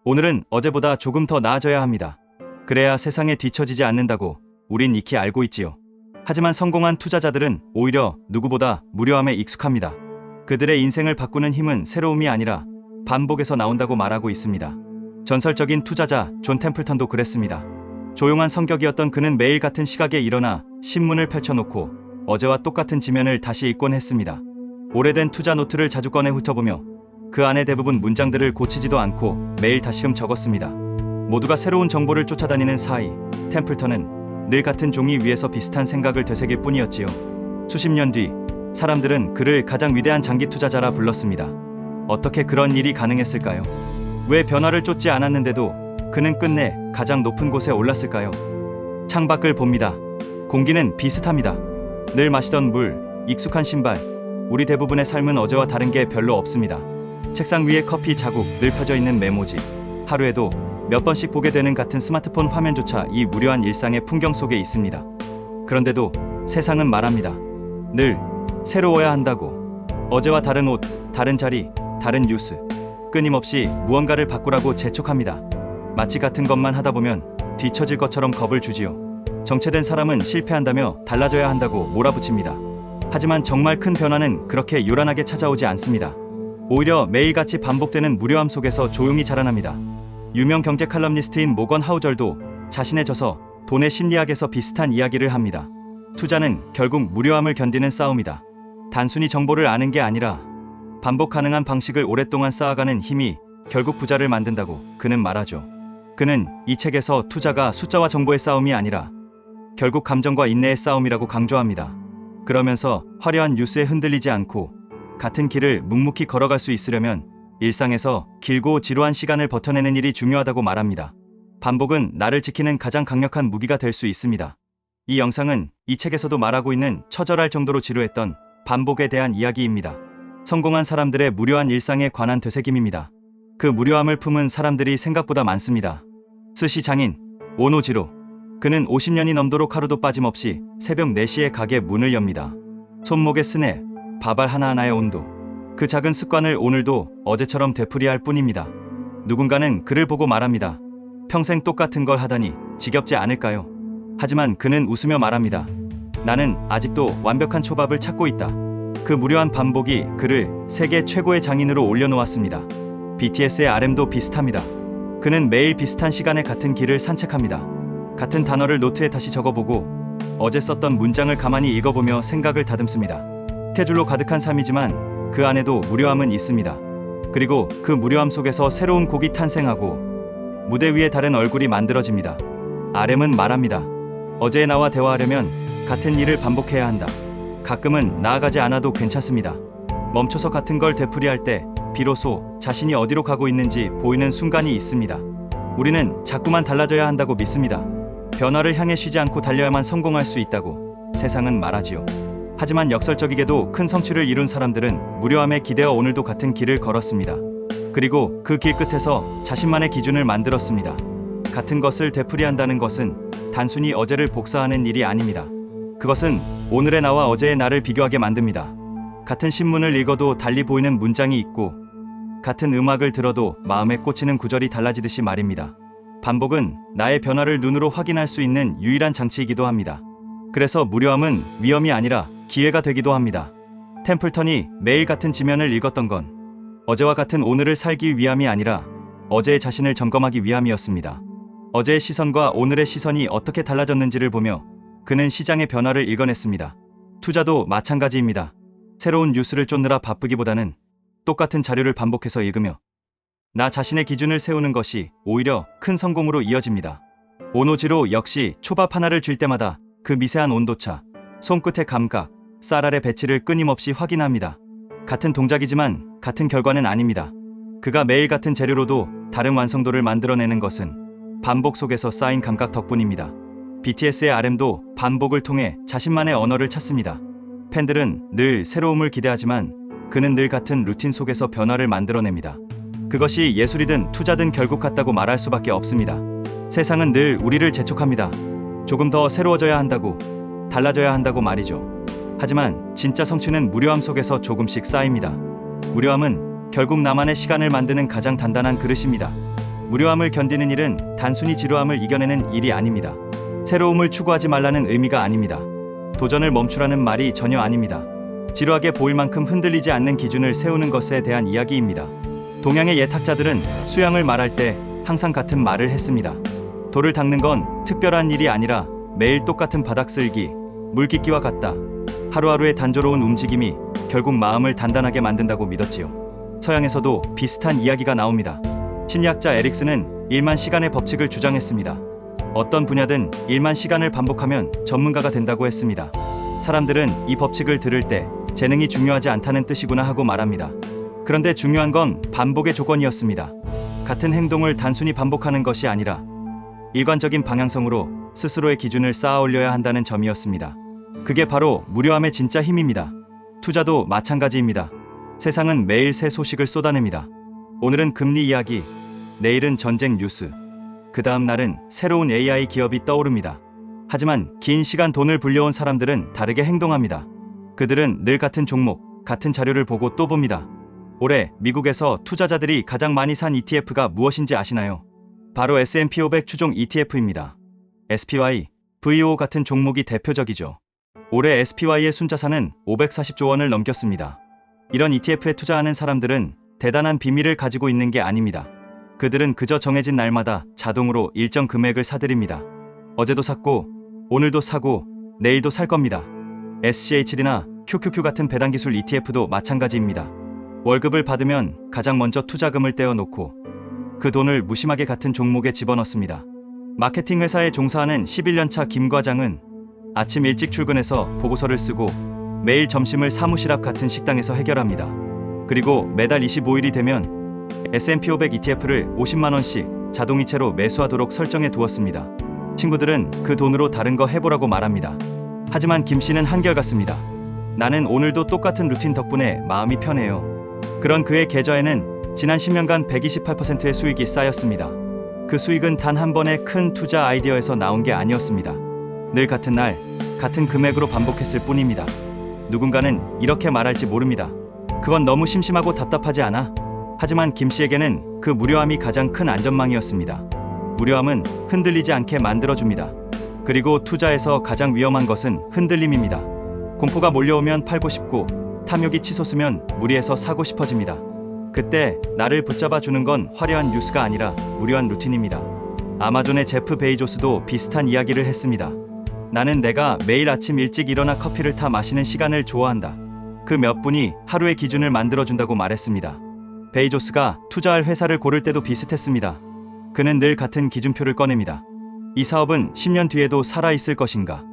오늘은 어제보다 조금 더 나아져야 합니다. 그래야 세상에 뒤처지지 않는다고 우린 익히 알고 있지요. 하지만 성공한 투자자들은 오히려 누구보다 무료함에 익숙합니다. 그들의 인생을 바꾸는 힘은 새로움이 아니라 반복에서 나온다고 말하고 있습니다. 전설적인 투자자 존 템플턴도 그랬습니다. 조용한 성격이었던 그는 매일 같은 시각에 일어나 신문을 펼쳐놓고 어제와 똑같은 지면을 다시 읽곤 했습니다. 오래된 투자 노트를 자주 꺼내 훑어보며 그 안에 대부분 문장들을 고치지도 않고 매일 다시금 적었습니다. 모두가 새로운 정보를 쫓아다니는 사이 템플턴은 늘 같은 종이 위에서 비슷한 생각을 되새길 뿐이었지요. 수십 년 뒤 사람들은 그를 가장 위대한 장기 투자자라 불렀습니다. 어떻게 그런 일이 가능했을까요? 왜 변화를 쫓지 않았는데도 그는 끝내 가장 높은 곳에 올랐을까요? 창밖을 봅니다. 공기는 비슷합니다. 늘 마시던 물, 익숙한 신발, 우리 대부분의 삶은 어제와 다른 게 별로 없습니다. 책상 위에 커피 자국, 늘 펴져 있는 메모지, 하루에도 몇 번씩 보게 되는 같은 스마트폰 화면조차 이 무료한 일상의 풍경 속에 있습니다. 그런데도 세상은 말합니다. 늘 새로워야 한다고. 어제와 다른 옷, 다른 자리, 다른 뉴스, 끊임없이 무언가를 바꾸라고 재촉합니다. 마치 같은 것만 하다 보면 뒤처질 것처럼 겁을 주지요. 정체된 사람은 실패한다며 달라져야 한다고 몰아붙입니다. 하지만 정말 큰 변화는 그렇게 요란하게 찾아오지 않습니다. 오히려 매일같이 반복되는 무료함 속에서 조용히 자라납니다. 유명 경제 칼럼니스트인 모건 하우절도 자신의 저서 돈의 심리학에서 비슷한 이야기를 합니다. 투자는 결국 무료함을 견디는 싸움이다. 단순히 정보를 아는 게 아니라 반복 가능한 방식을 오랫동안 쌓아가는 힘이 결국 부자를 만든다고 그는 말하죠. 그는 이 책에서 투자가 숫자와 정보의 싸움이 아니라 결국 감정과 인내의 싸움이라고 강조합니다. 그러면서 화려한 뉴스에 흔들리지 않고 같은 길을 묵묵히 걸어갈 수 있으려면 일상에서 길고 지루한 시간을 버텨내는 일이 중요하다고 말합니다. 반복은 나를 지키는 가장 강력한 무기가 될 수 있습니다. 이 영상은 이 책에서도 말하고 있는 처절할 정도로 지루했던 반복에 대한 이야기입니다. 성공한 사람들의 무료한 일상에 관한 되새김입니다. 그 무료함을 품은 사람들이 생각보다 많습니다. 스시 장인 오노지로, 그는 50년이 넘도록 하루도 빠짐없이 새벽 4시에 가게 문을 엽니다. 손목에 스냅, 밥알 하나하나의 온도, 그 작은 습관을 오늘도 어제처럼 되풀이할 뿐입니다. 누군가는 그를 보고 말합니다. 평생 똑같은 걸 하다니 지겹지 않을까요? 하지만 그는 웃으며 말합니다. 나는 아직도 완벽한 초밥을 찾고 있다. 그 무료한 반복이 그를 세계 최고의 장인으로 올려놓았습니다. BTS의 RM도 비슷합니다. 그는 매일 비슷한 시간에 같은 길을 산책합니다. 같은 단어를 노트에 다시 적어보고 어제 썼던 문장을 가만히 읽어보며 생각을 다듬습니다. 스케줄로 가득한 삶이지만 그 안에도 무료함은 있습니다. 그리고 그 무료함 속에서 새로운 곡이 탄생하고 무대 위에 다른 얼굴이 만들어집니다. RM은 말합니다. 어제의 나와 대화하려면 같은 일을 반복해야 한다. 가끔은 나아가지 않아도 괜찮습니다. 멈춰서 같은 걸 되풀이할 때 비로소 자신이 어디로 가고 있는지 보이는 순간이 있습니다. 우리는 자꾸만 달라져야 한다고 믿습니다. 변화를 향해 쉬지 않고 달려야만 성공할 수 있다고 세상은 말하지요. 하지만 역설적이게도 큰 성취를 이룬 사람들은 무료함에 기대어 오늘도 같은 길을 걸었습니다. 그리고 그 길 끝에서 자신만의 기준을 만들었습니다. 같은 것을 되풀이한다는 것은 단순히 어제를 복사하는 일이 아닙니다. 그것은 오늘의 나와 어제의 나를 비교하게 만듭니다. 같은 신문을 읽어도 달리 보이는 문장이 있고 같은 음악을 들어도 마음에 꽂히는 구절이 달라지듯이 말입니다. 반복은 나의 변화를 눈으로 확인할 수 있는 유일한 장치이기도 합니다. 그래서 무료함은 위험이 아니라 기회가 되기도 합니다. 템플턴이 매일 같은 지면을 읽었던 건 어제와 같은 오늘을 살기 위함이 아니라 어제의 자신을 점검하기 위함이었습니다. 어제의 시선과 오늘의 시선이 어떻게 달라졌는지를 보며 그는 시장의 변화를 읽어냈습니다. 투자도 마찬가지입니다. 새로운 뉴스를 쫓느라 바쁘기보다는 똑같은 자료를 반복해서 읽으며 나 자신의 기준을 세우는 것이 오히려 큰 성공으로 이어집니다. 오노지로 역시 초밥 하나를 쥘 때마다 그 미세한 온도차, 손끝의 감각, 쌀알의 배치를 끊임없이 확인합니다. 같은 동작이지만 같은 결과는 아닙니다. 그가 매일 같은 재료로도 다른 완성도를 만들어내는 것은 반복 속에서 쌓인 감각 덕분입니다. BTS의 RM도 반복을 통해 자신만의 언어를 찾습니다. 팬들은 늘 새로움을 기대하지만 그는 늘 같은 루틴 속에서 변화를 만들어냅니다. 그것이 예술이든 투자든 결국 같다고 말할 수밖에 없습니다. 세상은 늘 우리를 재촉합니다. 조금 더 새로워져야 한다고, 달라져야 한다고 말이죠. 하지만 진짜 성취는 무료함 속에서 조금씩 쌓입니다. 무료함은 결국 나만의 시간을 만드는 가장 단단한 그릇입니다. 무료함을 견디는 일은 단순히 지루함을 이겨내는 일이 아닙니다. 새로움을 추구하지 말라는 의미가 아닙니다. 도전을 멈추라는 말이 전혀 아닙니다. 지루하게 보일 만큼 흔들리지 않는 기준을 세우는 것에 대한 이야기입니다. 동양의 옛 학자들은 수양을 말할 때 항상 같은 말을 했습니다. 돌을 닦는 건 특별한 일이 아니라 매일 똑같은 바닥 쓸기, 물깃기와 같다. 하루하루의 단조로운 움직임이 결국 마음을 단단하게 만든다고 믿었지요. 서양에서도 비슷한 이야기가 나옵니다. 심리학자 에릭슨은 1만 시간의 법칙을 주장했습니다. 어떤 분야든 1만 시간을 반복하면 전문가가 된다고 했습니다. 사람들은 이 법칙을 들을 때 재능이 중요하지 않다는 뜻이구나 하고 말합니다. 그런데 중요한 건 반복의 조건이었습니다. 같은 행동을 단순히 반복하는 것이 아니라 일관적인 방향성으로 스스로의 기준을 쌓아 올려야 한다는 점이었습니다. 그게 바로 무료함의 진짜 힘입니다. 투자도 마찬가지입니다. 세상은 매일 새 소식을 쏟아냅니다. 오늘은 금리 이야기, 내일은 전쟁 뉴스, 그 다음 날은 새로운 AI 기업이 떠오릅니다. 하지만 긴 시간 돈을 불려온 사람들은 다르게 행동합니다. 그들은 늘 같은 종목, 같은 자료를 보고 또 봅니다. 올해 미국에서 투자자들이 가장 많이 산 ETF가 무엇인지 아시나요? 바로 S&P 500 추종 ETF입니다. SPY, VO 같은 종목이 대표적이죠. 올해 SPY의 순자산은 540조 원을 넘겼습니다. 이런 ETF에 투자하는 사람들은 대단한 비밀을 가지고 있는 게 아닙니다. 그들은 그저 정해진 날마다 자동으로 일정 금액을 사들입니다. 어제도 샀고, 오늘도 사고, 내일도 살 겁니다. SCHD나 QQQ 같은 배당기술 ETF도 마찬가지입니다. 월급을 받으면 가장 먼저 투자금을 떼어놓고 그 돈을 무심하게 같은 종목에 집어넣습니다. 마케팅 회사에 종사하는 11년차 김 과장은 아침 일찍 출근해서 보고서를 쓰고 매일 점심을 사무실 앞 같은 식당에서 해결합니다. 그리고 매달 25일이 되면 S&P 500 ETF를 50만 원씩 자동이체로 매수하도록 설정해 두었습니다. 친구들은 그 돈으로 다른 거 해보라고 말합니다. 하지만 김 씨는 한결같습니다. 나는 오늘도 똑같은 루틴 덕분에 마음이 편해요. 그런 그의 계좌에는 지난 10년간 128%의 수익이 쌓였습니다. 그 수익은 단 한 번의 큰 투자 아이디어에서 나온 게 아니었습니다. 늘 같은 날, 같은 금액으로 반복했을 뿐입니다. 누군가는 이렇게 말할지 모릅니다. 그건 너무 심심하고 답답하지 않아? 하지만 김 씨에게는 그 무료함이 가장 큰 안전망이었습니다. 무료함은 흔들리지 않게 만들어줍니다. 그리고 투자에서 가장 위험한 것은 흔들림입니다. 공포가 몰려오면 팔고 싶고, 탐욕이 치솟으면 무리해서 사고 싶어집니다. 그때 나를 붙잡아주는 건 화려한 뉴스가 아니라 무료한 루틴입니다. 아마존의 제프 베이조스도 비슷한 이야기를 했습니다. 나는 내가 매일 아침 일찍 일어나 커피를 타 마시는 시간을 좋아한다. 그 몇 분이 하루의 기준을 만들어준다고 말했습니다. 베이조스가 투자할 회사를 고를 때도 비슷했습니다. 그는 늘 같은 기준표를 꺼냅니다. 이 사업은 10년 뒤에도 살아있을 것인가?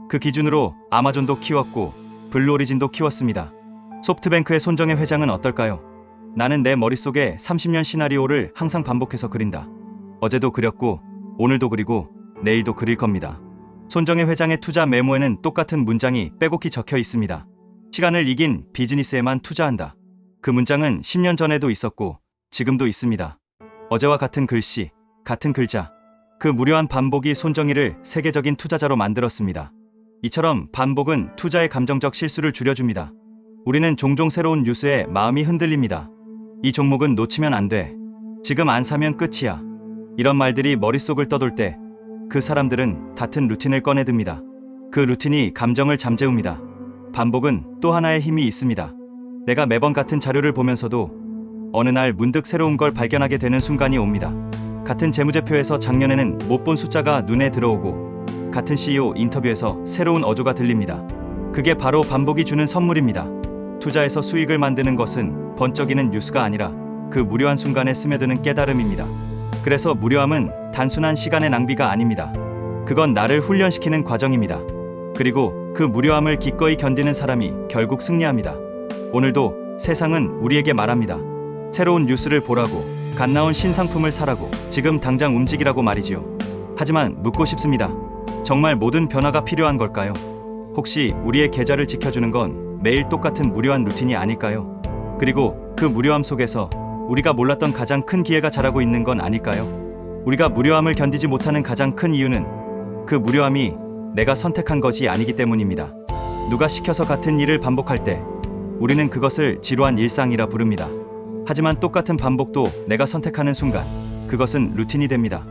그 기준으로 아마존도 키웠고 블루오리진도 키웠습니다. 소프트뱅크의 손정혜 회장은 어떨까요? 나는 내 머릿속에 30년 시나리오를 항상 반복해서 그린다. 어제도 그렸고 오늘도 그리고 내일도 그릴 겁니다. 손정혜 회장의 투자 메모에는 똑같은 문장이 빼곡히 적혀 있습니다. 시간을 이긴 비즈니스에만 투자한다. 그 문장은 10년 전에도 있었고 지금도 있습니다. 어제와 같은 글씨, 같은 글자. 그 무료한 반복이 손정희를 세계적인 투자자로 만들었습니다. 이처럼 반복은 투자의 감정적 실수를 줄여줍니다. 우리는 종종 새로운 뉴스에 마음이 흔들립니다. 이 종목은 놓치면 안 돼. 지금 안 사면 끝이야. 이런 말들이 머릿속을 떠돌 때 그 사람들은 같은 루틴을 꺼내듭니다. 그 루틴이 감정을 잠재웁니다. 반복은 또 하나의 힘이 있습니다. 내가 매번 같은 자료를 보면서도 어느 날 문득 새로운 걸 발견하게 되는 순간이 옵니다. 같은 재무제표에서 작년에는 못 본 숫자가 눈에 들어오고 같은 CEO 인터뷰에서 새로운 어조가 들립니다. 그게 바로 반복이 주는 선물입니다. 투자에서 수익을 만드는 것은 번쩍이는 뉴스가 아니라 그 무료한 순간에 스며드는 깨달음입니다. 그래서 무료함은 단순한 시간의 낭비가 아닙니다. 그건 나를 훈련시키는 과정입니다. 그리고 그 무료함을 기꺼이 견디는 사람이 결국 승리합니다. 오늘도 세상은 우리에게 말합니다. 새로운 뉴스를 보라고, 갓 나온 신상품을 사라고, 지금 당장 움직이라고 말이지요. 하지만 묻고 싶습니다. 정말 모든 변화가 필요한 걸까요? 혹시 우리의 계좌를 지켜주는 건 매일 똑같은 무료한 루틴이 아닐까요? 그리고 그 무료함 속에서 우리가 몰랐던 가장 큰 기회가 자라고 있는 건 아닐까요? 우리가 무료함을 견디지 못하는 가장 큰 이유는 그 무료함이 내가 선택한 것이 아니기 때문입니다. 누가 시켜서 같은 일을 반복할 때 우리는 그것을 지루한 일상이라 부릅니다. 하지만 똑같은 반복도 내가 선택하는 순간 그것은 루틴이 됩니다.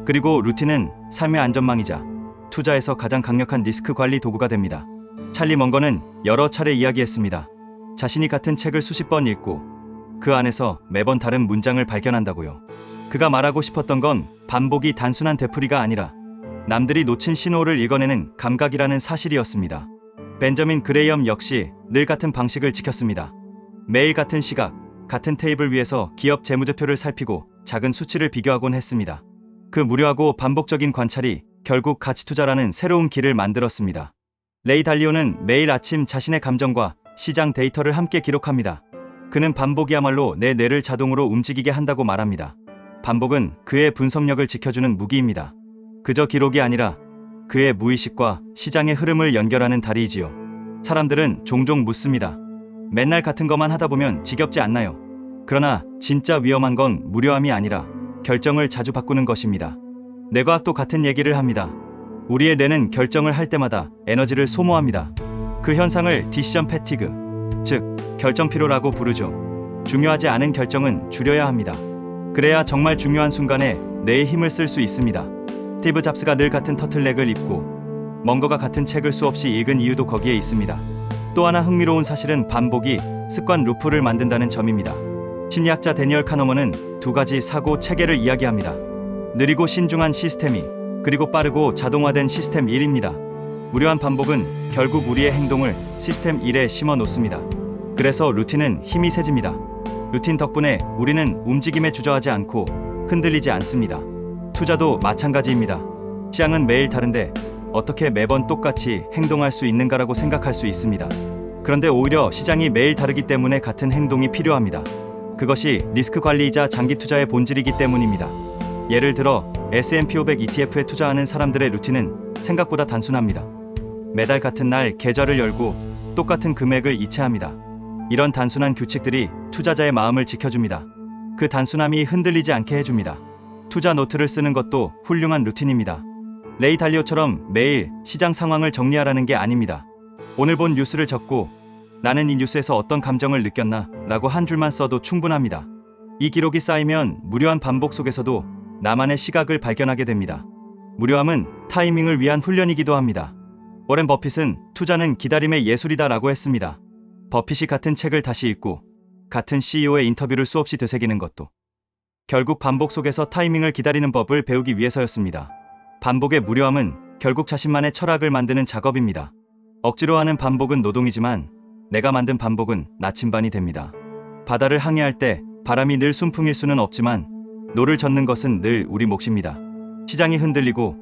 그리고 루틴은 삶의 안전망이자 투자에서 가장 강력한 리스크 관리 도구가 됩니다. 찰리 먼거는 여러 차례 이야기했습니다. 자신이 같은 책을 수십 번 읽고 그 안에서 매번 다른 문장을 발견한다고요. 그가 말하고 싶었던 건 반복이 단순한 되풀이가 아니라 남들이 놓친 신호를 읽어내는 감각이라는 사실이었습니다. 벤저민 그레이엄 역시 늘 같은 방식을 지켰습니다. 매일 같은 시각, 같은 테이블 위에서 기업 재무제표를 살피고 작은 수치를 비교하곤 했습니다. 그 무료하고 반복적인 관찰이 결국 가치투자라는 새로운 길을 만들었습니다. 레이 달리오는 매일 아침 자신의 감정과 시장 데이터를 함께 기록합니다. 그는 반복이야말로 내 뇌를 자동으로 움직이게 한다고 말합니다. 반복은 그의 분석력을 지켜주는 무기입니다. 그저 기록이 아니라 그의 무의식과 시장의 흐름을 연결하는 다리이지요. 사람들은 종종 묻습니다. 맨날 같은 것만 하다 보면 지겹지 않나요? 그러나 진짜 위험한 건 무료함이 아니라 결정을 자주 바꾸는 것입니다. 뇌과학도 같은 얘기를 합니다. 우리의 뇌는 결정을 할 때마다 에너지를 소모합니다. 그 현상을 디시전 패티그, 즉 결정 피로라고 부르죠. 중요하지 않은 결정은 줄여야 합니다. 그래야 정말 중요한 순간에 뇌의 힘을 쓸 수 있습니다. 스티브 잡스가 늘 같은 터틀넥을 입고 먼거가 같은 책을 수없이 읽은 이유도 거기에 있습니다. 또 하나 흥미로운 사실은 반복이 습관 루프를 만든다는 점입니다. 심리학자 데니얼 카너먼은 두 가지 사고 체계를 이야기합니다. 느리고 신중한 시스템 2, 그리고 빠르고 자동화된 시스템 1입니다. 무료한 반복은 결국 우리의 행동을 시스템 1에 심어 놓습니다. 그래서 루틴은 힘이 세집니다. 루틴 덕분에 우리는 움직임에 주저하지 않고 흔들리지 않습니다. 투자도 마찬가지입니다. 시장은 매일 다른데 어떻게 매번 똑같이 행동할 수 있는가라고 생각할 수 있습니다. 그런데 오히려 시장이 매일 다르기 때문에 같은 행동이 필요합니다. 그것이 리스크 관리이자 장기 투자의 본질이기 때문입니다. 예를 들어 S&P 500 ETF에 투자하는 사람들의 루틴은 생각보다 단순합니다. 매달 같은 날 계좌를 열고 똑같은 금액을 이체합니다. 이런 단순한 규칙들이 투자자의 마음을 지켜줍니다. 그 단순함이 흔들리지 않게 해줍니다. 투자 노트를 쓰는 것도 훌륭한 루틴입니다. 레이 달리오처럼 매일 시장 상황을 정리하라는 게 아닙니다. 오늘 본 뉴스를 적고 나는 이 뉴스에서 어떤 감정을 느꼈나 라고 한 줄만 써도 충분합니다. 이 기록이 쌓이면 무료한 반복 속에서도 나만의 시각을 발견하게 됩니다. 무료함은 타이밍을 위한 훈련이기도 합니다. 워렌 버핏은 투자는 기다림의 예술이다 라고 했습니다. 버핏이 같은 책을 다시 읽고 같은 CEO의 인터뷰를 수없이 되새기는 것도 결국 반복 속에서 타이밍을 기다리는 법을 배우기 위해서였습니다. 반복의 무료함은 결국 자신만의 철학을 만드는 작업입니다. 억지로 하는 반복은 노동이지만 내가 만든 반복은 나침반이 됩니다. 바다를 항해할 때 바람이 늘 순풍일 수는 없지만 노를 젓는 것은 늘 우리 몫입니다. 시장이 흔들리고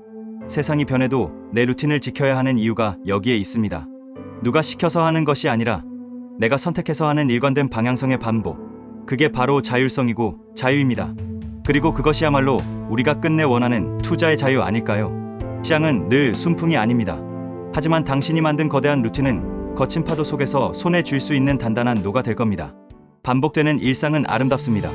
세상이 변해도 내 루틴을 지켜야 하는 이유가 여기에 있습니다. 누가 시켜서 하는 것이 아니라 내가 선택해서 하는 일관된 방향성의 반복. 그게 바로 자율성이고 자유입니다. 그리고 그것이야말로 우리가 끝내 원하는 투자의 자유 아닐까요? 시장은 늘 순풍이 아닙니다. 하지만 당신이 만든 거대한 루틴은 거친 파도 속에서 손에 쥘 수 있는 단단한 노가 될 겁니다. 반복되는 일상은 아름답습니다.